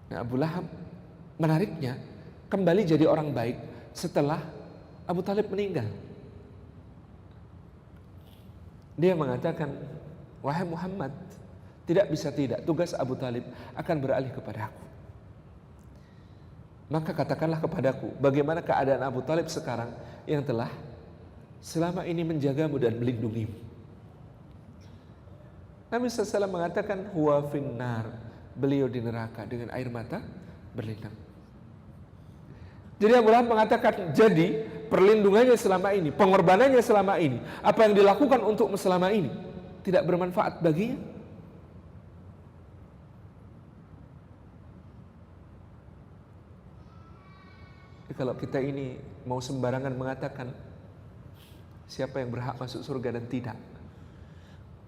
Nah, Abu Lahab menariknya kembali jadi orang baik setelah Abu Talib meninggal. Dia mengatakan, wahai Muhammad, tidak bisa tidak, tugas Abu Talib akan beralih kepada aku. Maka katakanlah kepadaku, bagaimana keadaan Abu Talib sekarang yang telah selama ini menjagamu dan melindungimu. Nabi SAW mengatakan, huwa finnar, beliau di neraka dengan air mata berlinang. Jadi Abu Lahab mengatakan, jadi perlindungannya selama ini, pengorbanannya selama ini, apa yang dilakukan untuk selama ini tidak bermanfaat baginya. Kalau kita ini mau sembarangan mengatakan siapa yang berhak masuk surga dan tidak,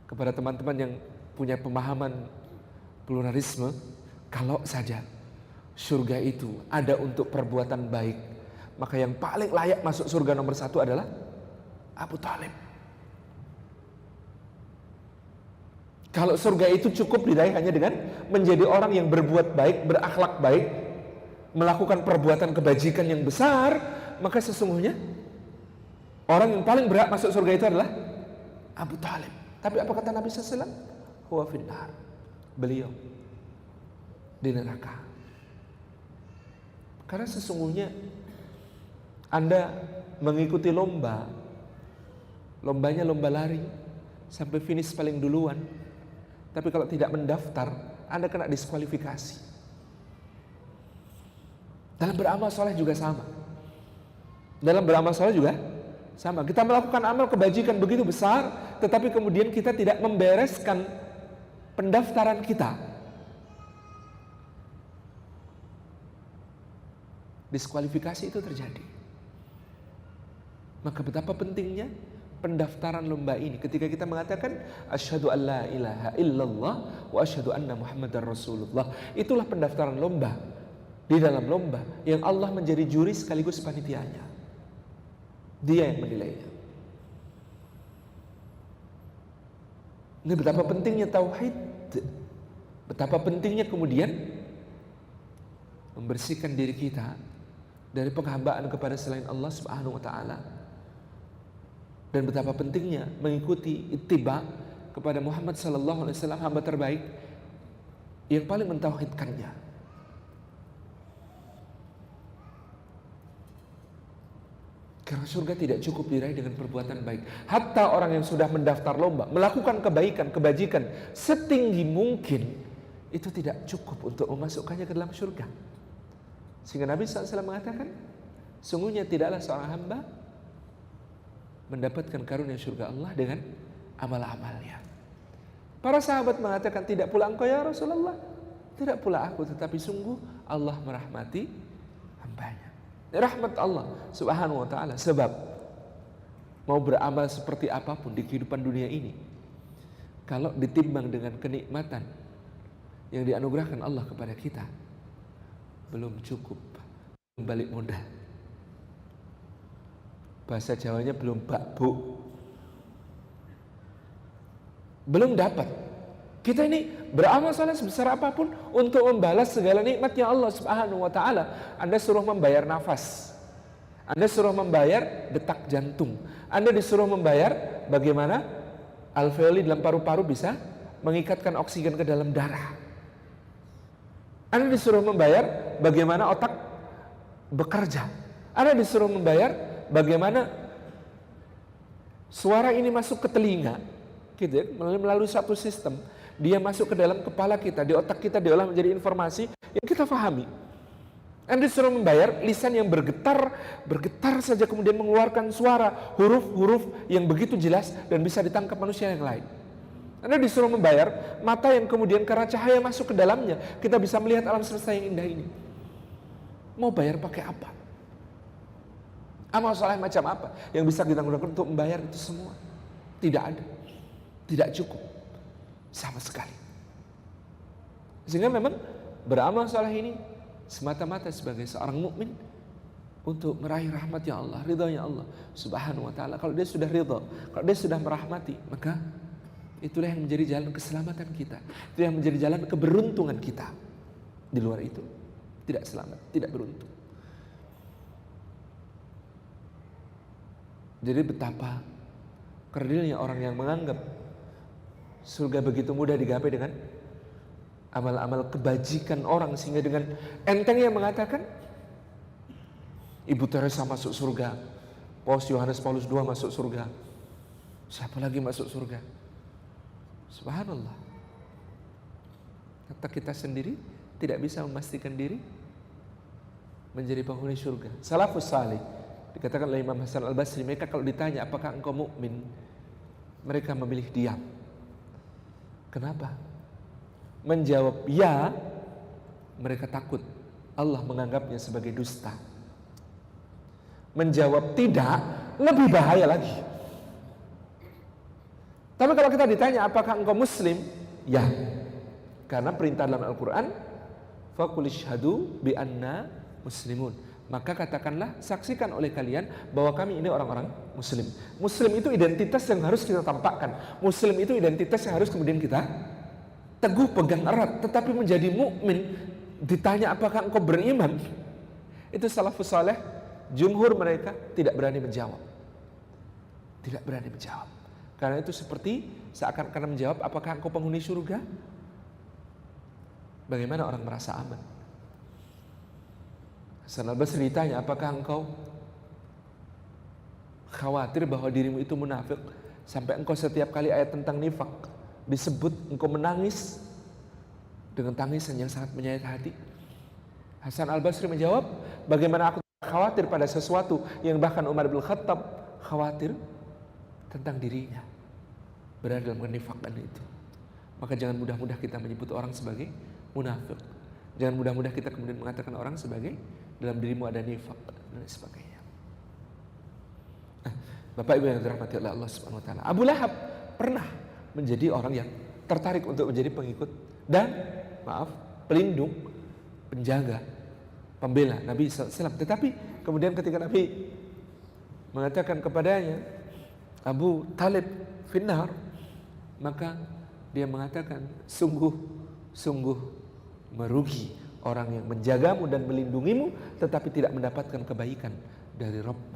kepada teman-teman yang punya pemahaman pluralisme, kalau saja surga itu ada untuk perbuatan baik, maka yang paling layak masuk surga nomor satu adalah Abu Talib. Kalau surga itu cukup diraih hanya dengan menjadi orang yang berbuat baik, berakhlak baik, melakukan perbuatan kebajikan yang besar, maka sesungguhnya orang yang paling berhak masuk surga itu adalah Abu Talib. Tapi apa kata Nabi SAW? Huwa finnar, beliau di neraka. Karena sesungguhnya Anda mengikuti lomba, lombanya lomba lari sampai finish paling duluan, tapi kalau tidak mendaftar, Anda kena diskualifikasi. Dalam beramal soleh juga sama. Dalam beramal soleh juga sama. Kita melakukan amal kebajikan begitu besar, tetapi kemudian kita tidak membereskan pendaftaran kita. Diskualifikasi itu terjadi. Maka betapa pentingnya pendaftaran lomba ini. Ketika kita mengatakan asyhadu an la ilaha illallah wa asyhadu anna muhammadar rasulullah, itulah pendaftaran lomba. Di dalam lomba yang Allah menjadi juri sekaligus panitianya. Dia yang menilainya. Ini betapa pentingnya tauhid. Betapa pentingnya kemudian membersihkan diri kita dari penghambaan kepada selain Allah Subhanahu wa taala. Dan betapa pentingnya mengikuti ittiba kepada Muhammad sallallahu alaihi wasallam, hamba terbaik yang paling mentauhidkannya. Karena surga tidak cukup diraih dengan perbuatan baik. Hatta orang yang sudah mendaftar lomba, melakukan kebaikan, kebajikan setinggi mungkin, itu tidak cukup untuk memasukkannya ke dalam surga. Sehingga Nabi SAW mengatakan, sungguhnya tidaklah seorang hamba mendapatkan karunia surga Allah dengan amal-amalnya. Para sahabat mengatakan, tidak pula engkau ya Rasulullah, tidak pula aku, tetapi sungguh Allah merahmati hambanya. Rahmat Allah Subhanahu wa ta'ala. Sebab mau beramal seperti apapun di kehidupan dunia ini, kalau ditimbang dengan kenikmatan yang dianugerahkan Allah kepada kita, belum cukup, belum balik modal. Bahasa Jawanya belum bakbu, belum dapat. Kita ini beramal saleh sebesar apapun untuk membalas segala nikmatnya Allah Subhanahu wa taala. Anda suruh membayar nafas, Anda suruh membayar detak jantung, Anda disuruh membayar bagaimana alveoli dalam paru-paru bisa mengikatkan oksigen ke dalam darah. Anda disuruh membayar bagaimana otak bekerja. Anda disuruh membayar bagaimana suara ini masuk ke telinga, gitu ya, melalui satu sistem. Dia masuk ke dalam kepala kita, di otak kita diolah menjadi informasi yang kita fahami. Anda disuruh membayar lisan yang bergetar saja kemudian mengeluarkan suara, huruf-huruf yang begitu jelas dan bisa ditangkap manusia yang lain. Anda disuruh membayar mata yang kemudian karena cahaya masuk ke dalamnya, kita bisa melihat alam semesta yang indah ini. Mau bayar pakai apa? Amal soleh macam apa yang bisa kita gunakan untuk membayar itu semua? Tidak ada, tidak cukup sama sekali. Sehingga memang beramal soleh ini semata-mata sebagai seorang mukmin untuk meraih rahmatnya Allah, ridhanya Allah Subhanahu wa taala. Kalau dia sudah ridha, kalau dia sudah merahmati, maka itulah yang menjadi jalan keselamatan kita. Itu yang menjadi jalan keberuntungan kita. Di luar itu tidak selamat, tidak beruntung. Jadi betapa kerdilnya orang yang menganggap surga begitu mudah digapai dengan amal-amal kebajikan orang, sehingga dengan entengnya mengatakan Ibu Teresa masuk surga, Paus Yohanes Paulus II masuk surga, siapa lagi masuk surga? Subhanallah. Kata kita sendiri tidak bisa memastikan diri menjadi penghuni surga. Salafus salih, dikatakan oleh Imam Hasan Al-Basri, mereka kalau ditanya apakah engkau mukmin, mereka memilih diam. Kenapa? Menjawab ya, mereka takut Allah menganggapnya sebagai dusta. Menjawab tidak, lebih bahaya lagi. Tapi kalau kita ditanya apakah engkau muslim, ya, karena perintah dalam Al-Quran, faqul ishhadu bi anna muslimun, maka katakanlah, saksikan oleh kalian bahwa kami ini orang-orang muslim. Muslim itu identitas yang harus kita tampakkan. Muslim itu identitas yang harus kemudian kita teguh pegang erat. Tetapi menjadi mukmin, ditanya apakah engkau beriman, itu salafus saleh, jumhur mereka tidak berani menjawab. Tidak berani menjawab. Karena itu seperti seakan-akan menjawab apakah engkau penghuni surga. Bagaimana orang merasa aman? Hasan Al-Basri ditanya, apakah engkau khawatir bahwa dirimu itu munafik, sampai engkau setiap kali ayat tentang nifak disebut, engkau menangis dengan tangisan yang sangat menyayat hati? Hasan Al-Basri menjawab, bagaimana aku khawatir pada sesuatu yang bahkan Umar bin Khattab khawatir tentang dirinya berada dalam kenifakan itu. Maka jangan mudah-mudah kita menyebut orang sebagai munafik. Jangan mudah-mudah kita kemudian mengatakan orang sebagai dalam dirimu ada nifak dan sebagainya. Bapak Ibu yang dirahmati oleh Allah Subhanahu wa taala, Abu Lahab pernah menjadi orang yang tertarik untuk menjadi pengikut dan pelindung, penjaga, pembela Nabi SAW. Tetapi kemudian ketika Nabi mengatakan kepadanya, Abu Talib finnar, maka dia mengatakan, sungguh merugi orang yang menjagamu dan melindungimu tetapi tidak mendapatkan kebaikan dari Rabb